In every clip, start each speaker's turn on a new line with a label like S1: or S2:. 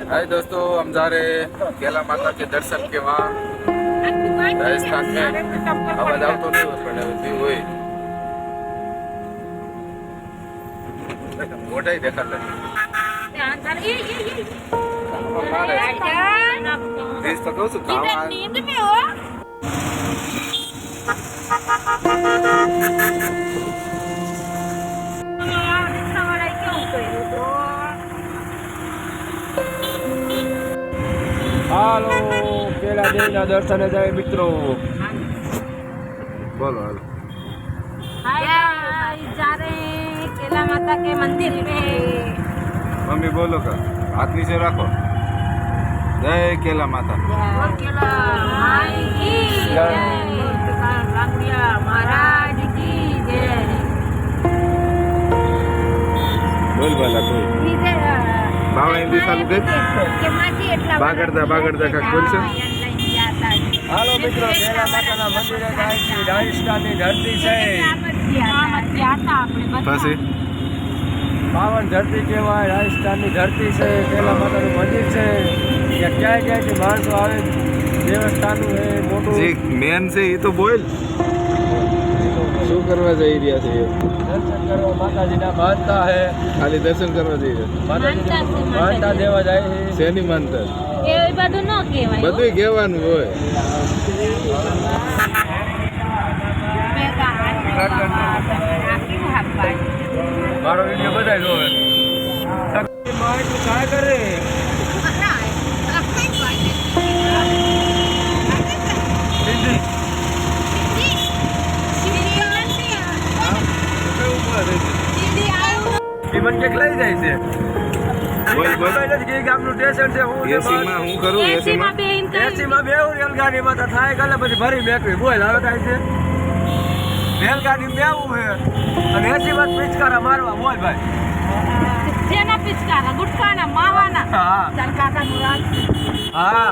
S1: हाय दोस्तों, हम जा रहे हैं केला माता के दर्शन के वहाँ राजस्थान में। आवाज आओ तो नहीं हो पड़े हुई मोटा ही देखा लगे देश तो कहूँ नींद में हो।
S2: હાલો પેલા દેવના દર્શને જાય મિત્રો.
S1: बोलो हेलो
S3: जा रहे हैं केला माता के मंदिर पे.
S1: मम्मी बोलो का हाथ नीचे रखो. जय केला माता.
S3: केला माई की जय. रामदिया महाराज की जय.
S1: बोल बोला कोई बावड़ा हिंदी चालू कर. बागड़दा का बोल છે.
S2: હાલો મિત્રો, પેલા માતાના મંદિરે જાય છે. રાજસ્થાનની ધરતી છે,
S1: પછી
S2: પાવન ધરતી કહેવાય. રાજસ્થાનની ધરતી છે, પેલા માતાનું મંદિર છે. ત્યાં ક્યાંય ક્યાંયથી માણસો આવે. દેવસ્થાનનું એ મોટું
S1: જે મેન છે એ તો બોલ. શું કરવા જઈ રહ્યા છે?
S2: દર્શન કરવા માતાજીના માનતા હે.
S1: ખાલી દર્શન કરવા જઈ રહ્યા
S2: માતાજીના માનતા દેવા જાય છે.
S1: શેની માનતા?
S3: એ બધું ન કહેવાય.
S1: બધું કહેવાનું હોય.
S2: મારો વિડીયો બધા જોવે. માણસ काय કરે? મને કેક લઈ જાય છે.
S1: બોલ બોલ.
S2: કે ગામનું સ્ટેશન છે. હું
S1: એસીમાં હું કરું? એસીમાં
S2: એસીમાં બેવું રેલગાડીમાં તો થાય કાલે પછી ભરી મેકવી. બોલ હવે કાંઈ છે રેલગાડી બેવું છે અને એસીમાં પિચકારા મારવા. બોલ ભાઈ.
S3: જેના પિચકારા ગુટકાના માવાના.
S2: હા
S3: ચાલ કાકાનું રાજ.
S2: હા,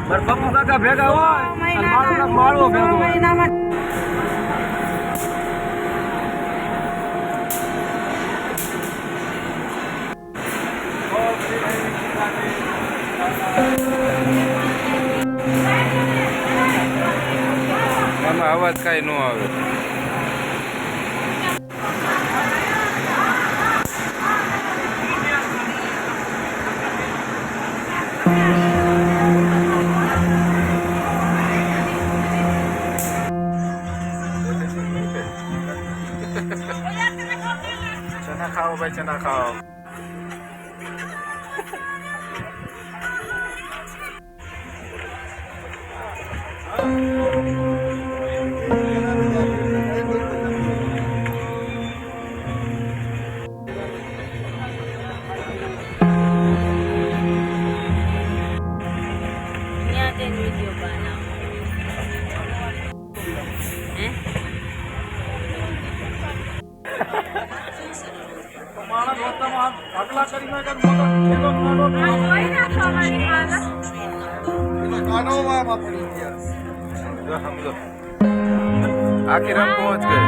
S2: મારા પપ્પુ કાકા ભેગા હોય અને મારો માળવો ભેગો હોય.
S1: આમાં અવાજ કાંઈ ન આવે. ચના ખાઓ ભાઈ, ચના ખાઓ. आखिर हम पहुंच गए.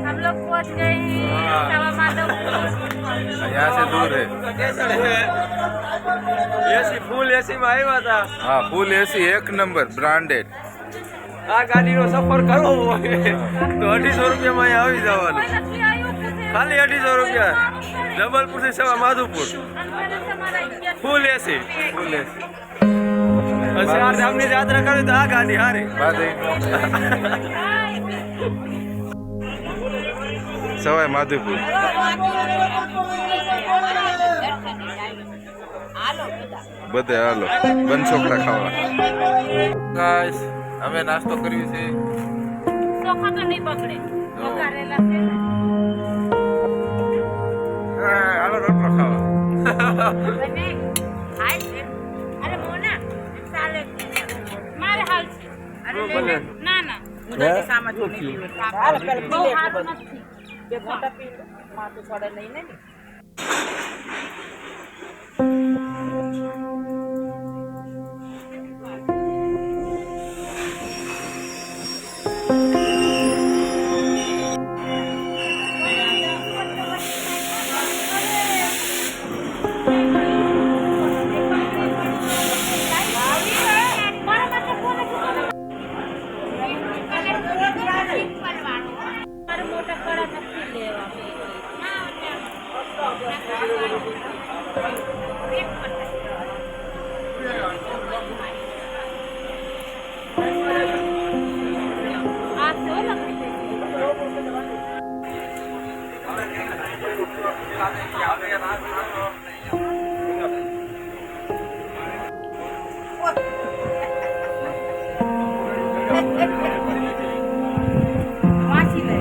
S3: हम लोग पहुंच गए सवा माधवपुर.
S1: यहाँ से दूर है.
S2: એસી ફૂલ એસીમાં આવ્યા હતા.
S1: हाँ, फुल एसी एक नंबर ब्रांडेड.
S2: આ ગાડીનો સફર કરવો હોય તો 250 રૂપિયામાં અહીંયા આવી જવાનું. ખાલી 250 રૂપિયા. જબલપુરથી સવા Madhavpur. Full AC.
S1: Full AC.
S2: ચાર ધામની યાત્રા કરવી તો આ ગાડી હારી.
S1: सवाई माधोपुर. બધે હાલો બન છોકરા ખાવા. ગાઈસ, અમે નાસ્તો કર્યો છે.
S3: ચોખા તો નહીં બગડે. વઘારેલા છે.
S1: હાલો રોટલો ખાવા.
S3: બને હાલ છે. અરે મોના ચાલે મારે હાલ છે. અરે લે ના ના મુદા સામજ નહીં પીવું. હાલ પેલ પી લે એટલે બધું. બે ઘોટા પી માથું છોડે નહીં ને. આ તો લખી વાંચી લે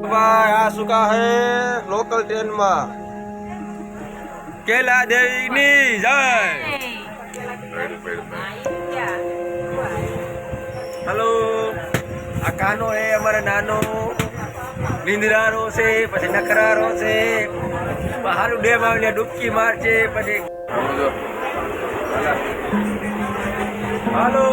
S2: ભાઈ આ શું કા હે લોકલ ટ્રેન માં કેલા દેવી ની જય. હલો આ કાનો હે અમારે નાનો નીંદરારો છે પછી નખરારો છે હારું ડેમ આવીને ડૂબકી મારશે પછી હાલો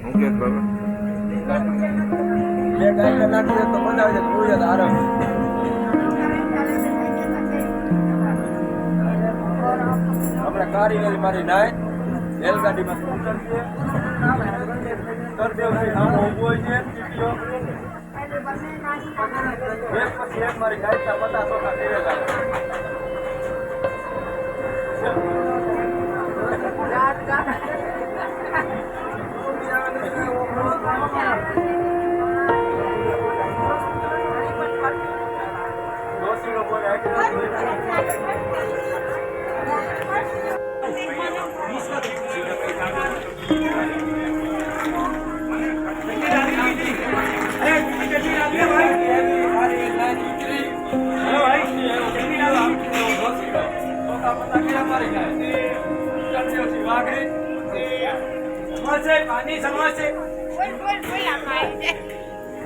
S1: મુકેશ બાબા
S2: બે ગાય નાખી દે તો બંધ આવી જાય કોઈ યાદ આરામ આપણે કારી વેલી મારી નાય રેલગાડીમાં સ્કૂટર છે કરદેવ ભાઈ આમ ઊભો છે ટીટીઓ એક પછી એક મારી ગાયના 50 ઓખા ફેરેલા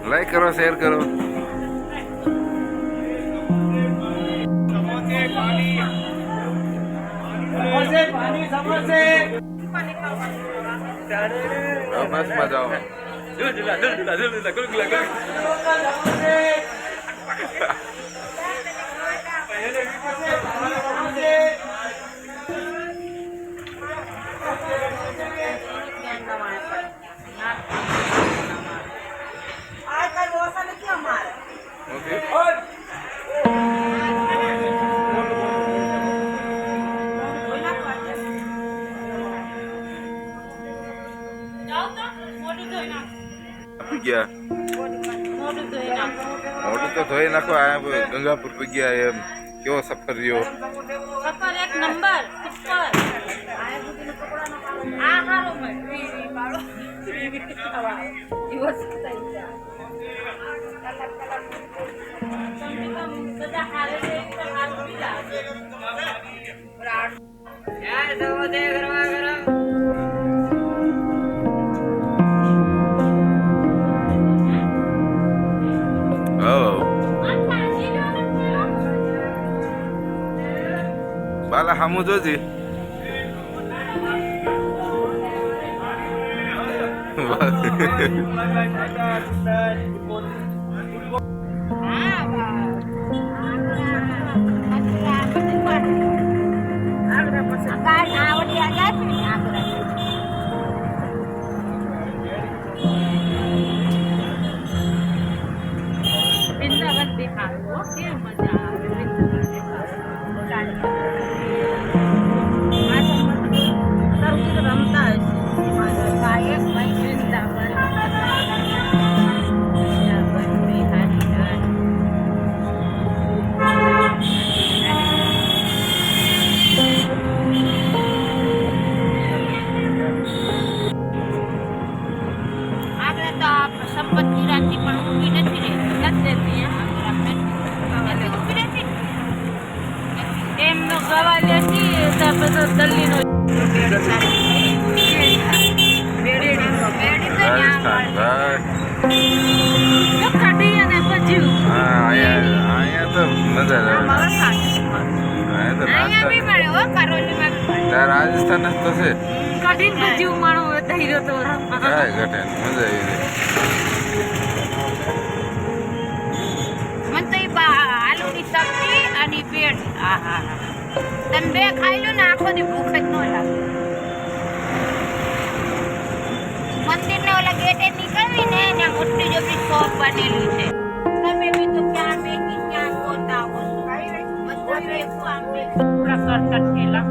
S1: લાઈક કરો શેર કરો બસમાં જાઓ ગયા મોટું તો ધોઈ નાખો આ ગંગાપુર ગયા એમ કેવો સફર રહ્યો
S3: સફર એક નંબર સુપર આ હારો મે બાળો દિવસ થઈ ગયા બધા હારે છે તો હાર બીજા યાર દો દે ગરમા ગરમ
S1: બાલા હામુ જોજી
S3: વૃંદાવન દેખાડો કે મજા આવે રમતા હશે ગાયક ભાઈ વૃંદાવન આપણે તો સંપત્તિ રાખી પણ ઊભી નથી રહેતી એમનો ગવા લેતી તો બધો દલ્લીનો
S1: રાજસ્થાન ભાઈ અહીંયા તો મજા આવે અહીંયા તો
S3: અહીંયા બી મળે હો, કરોલીમાં બી મળે.
S1: ત્યાં રાજસ્થાન જ તો છે
S3: કઢીને ભજીયું માણો થઈ રહ્યો તો
S1: કાંઈ ઘટે નહીં. મજા આવી
S3: મને તો ઈ આલુની સબ્જી અને પેટ આહા તમે બે ખાઈ લો ને આખો દી ભૂખ જ ન લાગે. મંદિરને ઓલા ગેટે નીકળવી ને ત્યાં મોટી જોબી શોપ બનેલી છે. તમે બી તો ક્યાં બેઠી ક્યાં ગોતા હો છો. બધા ભેગું આમ ભેગું પૂરા કરતા થયેલા.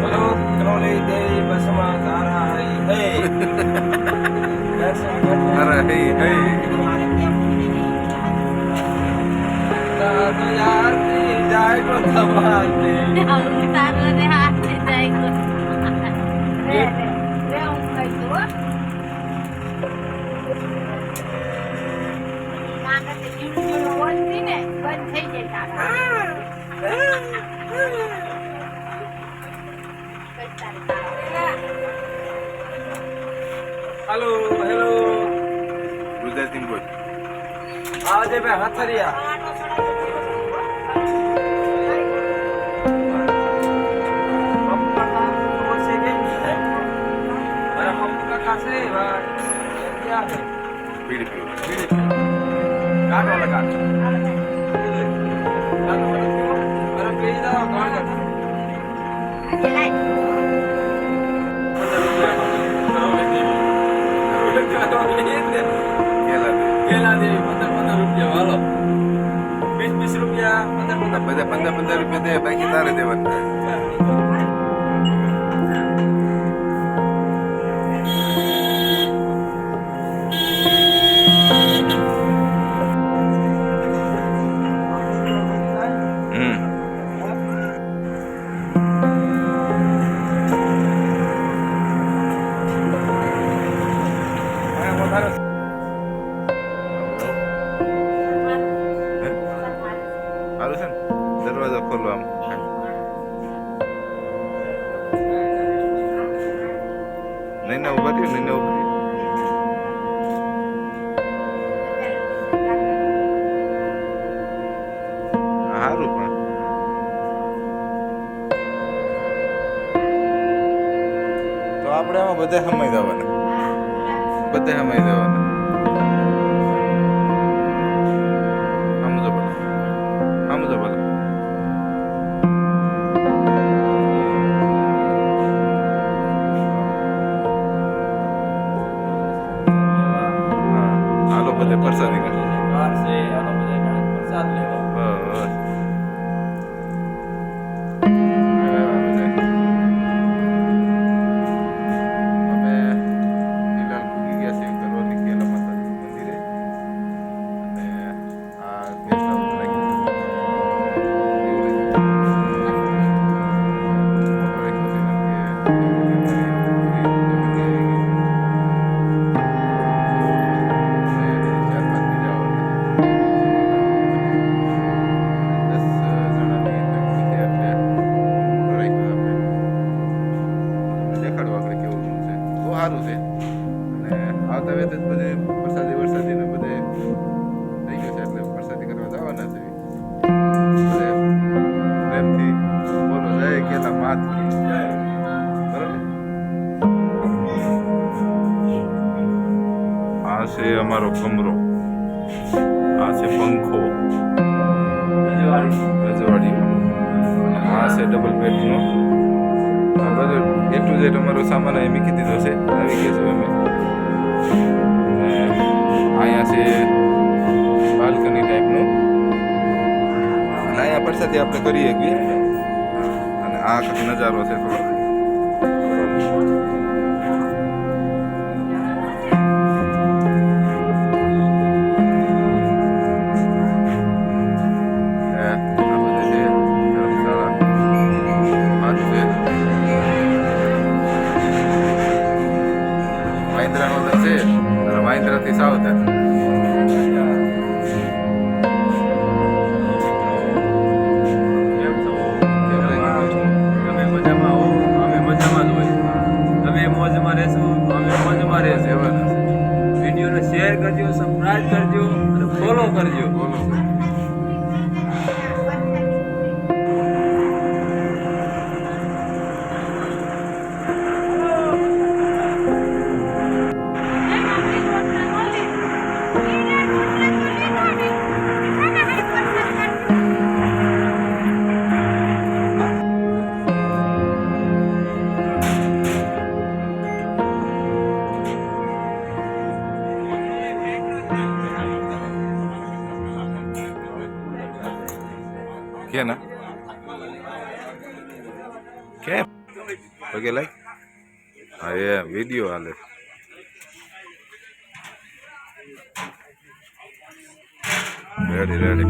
S2: બોલો કરોલી દેવી બસમાં તારા હઈ હઈ દર્શન કરતા
S1: અરે હઈ હઈ
S2: તારો યારથી જાય તો તમારે
S3: તારે હાથ જાય તો રે હું કહી દઉં હો. નાના તે જીવડું બોલતી ને બંધ થઈ જાય તારા.
S2: હાલો હેલો
S1: ગુજરાતી બોલ
S2: આજે બે હાથરિયા
S1: પીડી પીડી
S2: કાઢો લગા અરે પેઈ જાવ કોણ
S1: કેલા દે
S2: ₹15 હાલો 20 રૂપિયા 15
S1: બધા 15 રૂપિયા દે બાકી તારે દેવાના સારું છે ને દરવાજો ખોલો આમ નહીં ના ઉભા થયું નહીં ના ઉભા સારું પણ તો આપણે એમાં બધે સમય જવાના બધે સમય જવાના બધે પ્રસાદી કરે
S2: કાર છે આનો બધા પ્રસાદ લેવો
S1: બસ અમે હિલાલ પૂગી ગયા છે કરોલી કેલા માતાજી મંદિરે અને આ ગેસ્ટ હાઉસ સારું છે અને આવતા વેત જ બધે વરસાદી ને બધે થઈ ગયું છે એટલે વરસાદી કરવા જવાના છે બધે પ્રેમથી બોલો જય કેલા માત કી બરાબર આ છે અમારો કમરો આ છે પંખો રજવાડી આ છે ડબલ બેડનો આ બધું એ ટુ ઝેડ અમારો સામાન અહીં મૂકી દીધો છે આવી ગયા છું અમે અહીંયા છે બાલ્કની ટાઈપનું અને અહીંયા પરસાથી આપણે કરી શકીએ અને આ આખો નજારો છે થોડો વાંદરાથી સાવધાન
S2: કેમ છો તમે મજામાં હો અમે મજામાં જ હોય બોલજો.
S1: બોલો ભાઈ. કે ના કેમ પગે લાગ હા એ વિડીયો હાલે રેડી રેડી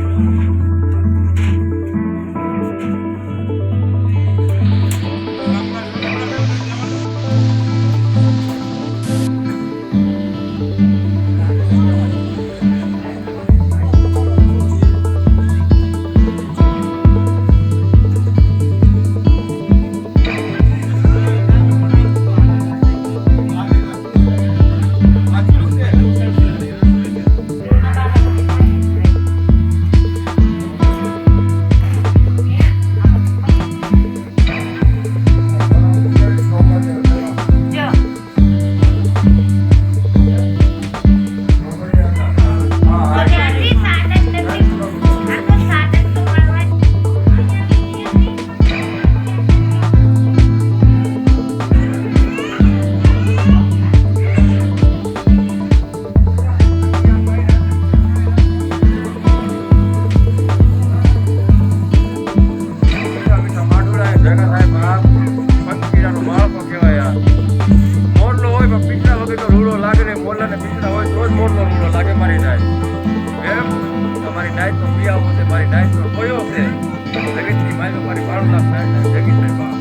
S1: મારી નાઈટ નો કયો છે મારી 12 લાખ જગી સાહેબ